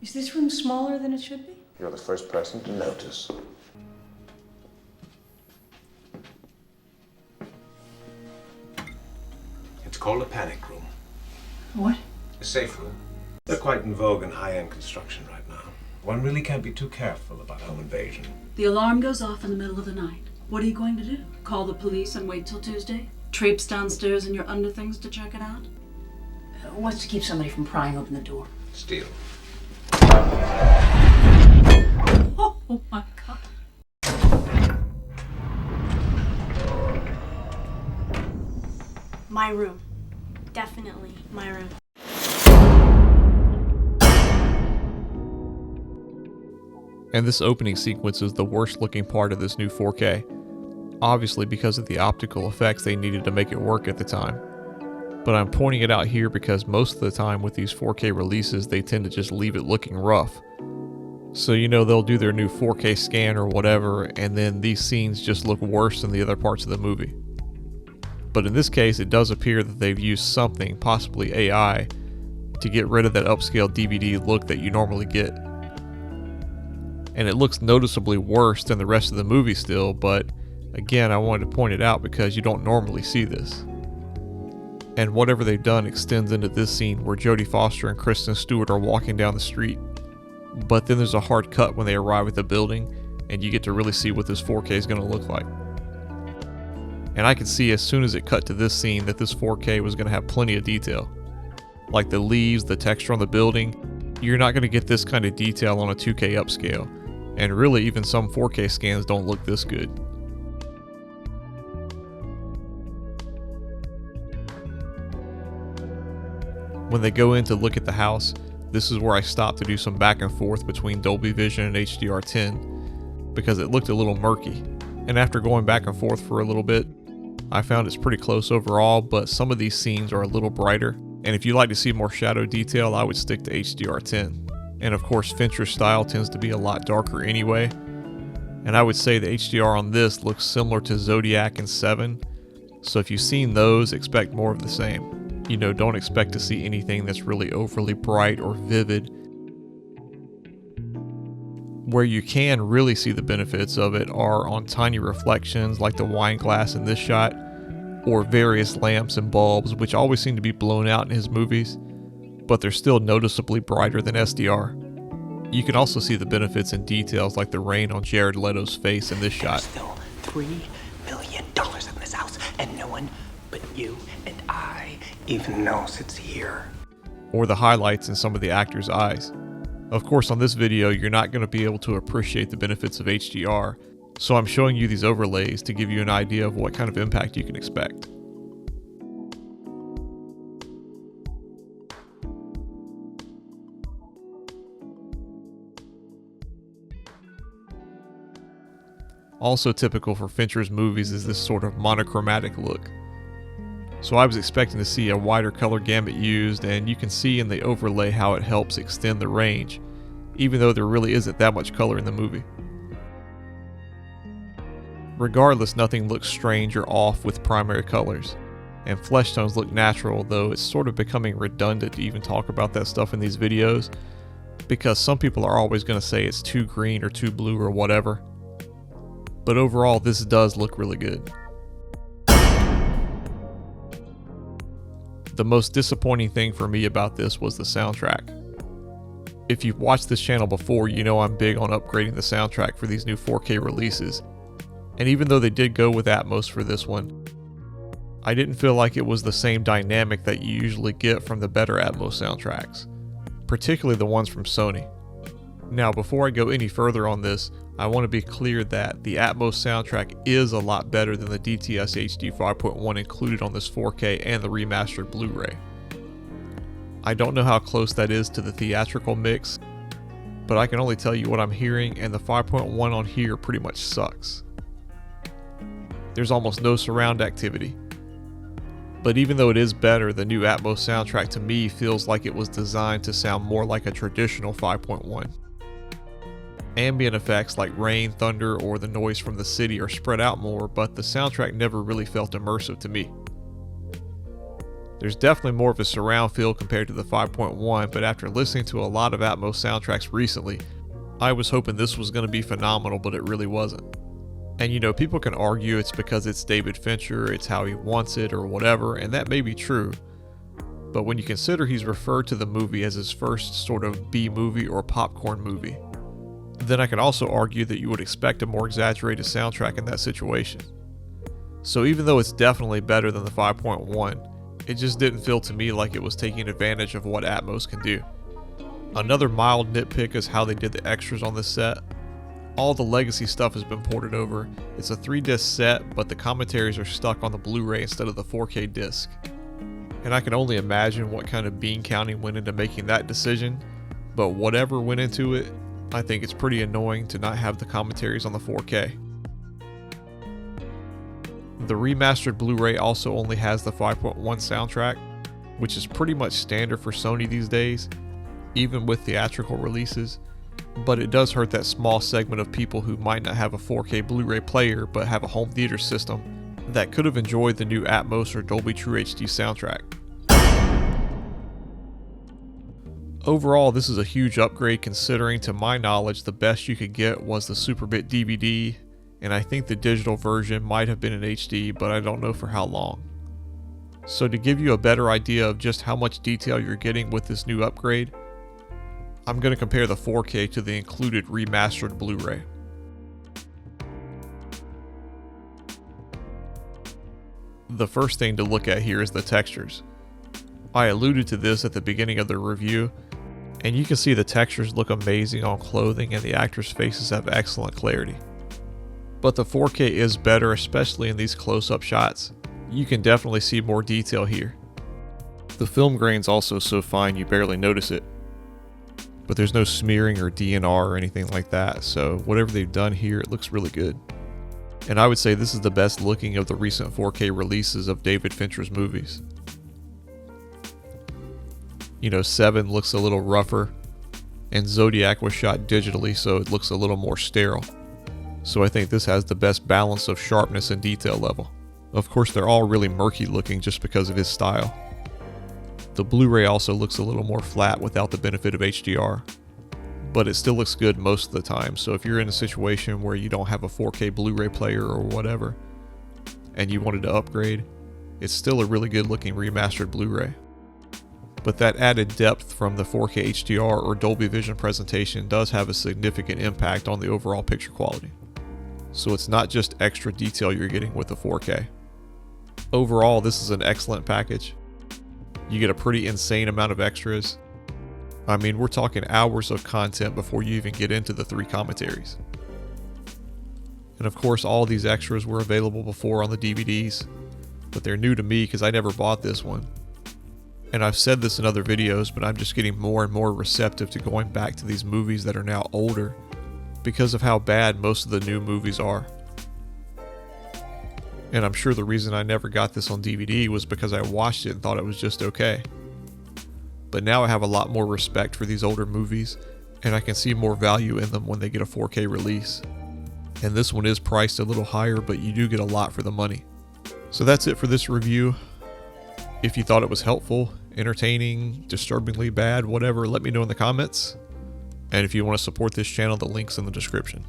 Is this room smaller than it should be? You're the first person to notice. It's called a panic room. What? A safe room. They're quite in vogue in high-end construction right now. One really can't be too careful about home invasion. The alarm goes off in the middle of the night. What are you going to do? Call the police and wait till Tuesday? Traipse downstairs in your underthings to check it out? What's to keep somebody from prying open the door? Steal. Oh my God. My room. Definitely my room. And this opening sequence is the worst looking part of this new 4K. Obviously because of the optical effects they needed to make it work at the time. But I'm pointing it out here because most of the time with these 4K releases they tend to just leave it looking rough. So they'll do their new 4K scan or whatever, and then these scenes just look worse than the other parts of the movie. But in this case it does appear that they've used something, possibly AI, to get rid of that upscale DVD look that you normally get. And it looks noticeably worse than the rest of the movie still, but again I wanted to point it out because you don't normally see this. And whatever they've done extends into this scene where Jodie Foster and Kristen Stewart are walking down the street. But then there's a hard cut when they arrive at the building, and you get to really see what this 4K is going to look like. And I could see as soon as it cut to this scene that this 4K was going to have plenty of detail. Like the leaves, the texture on the building. You're not going to get this kind of detail on a 2K upscale. And really even some 4K scans don't look this good. When they go in to look at the house, this is where I stopped to do some back and forth between Dolby Vision and HDR10 because it looked a little murky. And after going back and forth for a little bit, I found it's pretty close overall, but some of these scenes are a little brighter. And if you like to see more shadow detail, I would stick to HDR10. And of course, Fincher's style tends to be a lot darker anyway. And I would say the HDR on this looks similar to Zodiac and Seven. So if you've seen those, expect more of the same. Don't expect to see anything that's really overly bright or vivid. Where you can really see the benefits of it are on tiny reflections like the wine glass in this shot, or various lamps and bulbs, which always seem to be blown out in his movies, but they're still noticeably brighter than SDR. You can also see the benefits in details like the rain on Jared Leto's face in this shot. Still $3 million in this house, and no one but you and I even knows it's here. Or the highlights in some of the actors' eyes. Of course, on this video, you're not going to be able to appreciate the benefits of HDR, so I'm showing you these overlays to give you an idea of what kind of impact you can expect. Also typical for Fincher's movies is this sort of monochromatic look. So I was expecting to see a wider color gamut used, and you can see in the overlay how it helps extend the range, even though there really isn't that much color in the movie. Regardless, nothing looks strange or off with primary colors, and flesh tones look natural, though it's sort of becoming redundant to even talk about that stuff in these videos, because some people are always going to say it's too green or too blue or whatever. But overall, this does look really good. The most disappointing thing for me about this was the soundtrack. If you've watched this channel before, you know I'm big on upgrading the soundtrack for these new 4K releases. And even though they did go with Atmos for this one, I didn't feel like it was the same dynamic that you usually get from the better Atmos soundtracks, particularly the ones from Sony. Now, before I go any further on this, I want to be clear that the Atmos soundtrack is a lot better than the DTS HD 5.1 included on this 4K and the remastered Blu-ray. I don't know how close that is to the theatrical mix, but I can only tell you what I'm hearing, and the 5.1 on here pretty much sucks. There's almost no surround activity. But even though it is better, the new Atmos soundtrack to me feels like it was designed to sound more like a traditional 5.1. Ambient effects like rain, thunder, or the noise from the city are spread out more, but the soundtrack never really felt immersive to me. There's definitely more of a surround feel compared to the 5.1, but after listening to a lot of Atmos soundtracks recently, I was hoping this was going to be phenomenal, but it really wasn't. And you know, people can argue it's because it's David Fincher, it's how he wants it or whatever, and that may be true. But when you consider he's referred to the movie as his first sort of B movie or popcorn movie, then I can also argue that you would expect a more exaggerated soundtrack in that situation. So even though it's definitely better than the 5.1, it just didn't feel to me like it was taking advantage of what Atmos can do. Another mild nitpick is how they did the extras on this set. All the legacy stuff has been ported over. It's a 3-disc set, but the commentaries are stuck on the Blu-ray instead of the 4K disc. And I can only imagine what kind of bean counting went into making that decision, but whatever went into it, I think it's pretty annoying to not have the commentaries on the 4K. The remastered Blu-ray also only has the 5.1 soundtrack, which is pretty much standard for Sony these days, even with theatrical releases, but it does hurt that small segment of people who might not have a 4K Blu-ray player but have a home theater system that could have enjoyed the new Atmos or Dolby True HD soundtrack. Overall, this is a huge upgrade considering, to my knowledge, the best you could get was the Superbit DVD, and I think the digital version might have been in HD, but I don't know for how long. So to give you a better idea of just how much detail you're getting with this new upgrade, I'm going to compare the 4K to the included remastered Blu-ray. The first thing to look at here is the textures. I alluded to this at the beginning of the review, and you can see the textures look amazing on clothing and the actors' faces have excellent clarity. But the 4K is better, especially in these close-up shots. You can definitely see more detail here. The film grain's also so fine you barely notice it. But there's no smearing or DNR or anything like that, so whatever they've done here, it looks really good. And I would say this is the best looking of the recent 4K releases of David Fincher's movies. You know, 7 looks a little rougher, and Zodiac was shot digitally, so it looks a little more sterile. So I think this has the best balance of sharpness and detail level. Of course, they're all really murky looking just because of his style. The Blu-ray also looks a little more flat without the benefit of HDR, but it still looks good most of the time. So if you're in a situation where you don't have a 4K Blu-ray player or whatever, and you wanted to upgrade, it's still a really good looking remastered Blu-ray. But that added depth from the 4K HDR or Dolby Vision presentation does have a significant impact on the overall picture quality. So it's not just extra detail you're getting with the 4K. Overall, this is an excellent package. You get a pretty insane amount of extras. I mean, we're talking hours of content before you even get into the 3 commentaries. And of course, all of these extras were available before on the DVDs, but they're new to me because I never bought this one. And I've said this in other videos, but I'm just getting more and more receptive to going back to these movies that are now older because of how bad most of the new movies are. And I'm sure the reason I never got this on DVD was because I watched it and thought it was just okay. But now I have a lot more respect for these older movies, and I can see more value in them when they get a 4K release. And this one is priced a little higher, but you do get a lot for the money. So that's it for this review. If you thought it was helpful, entertaining, disturbingly bad, whatever, let me know in the comments. And if you want to support this channel, the link's in the description.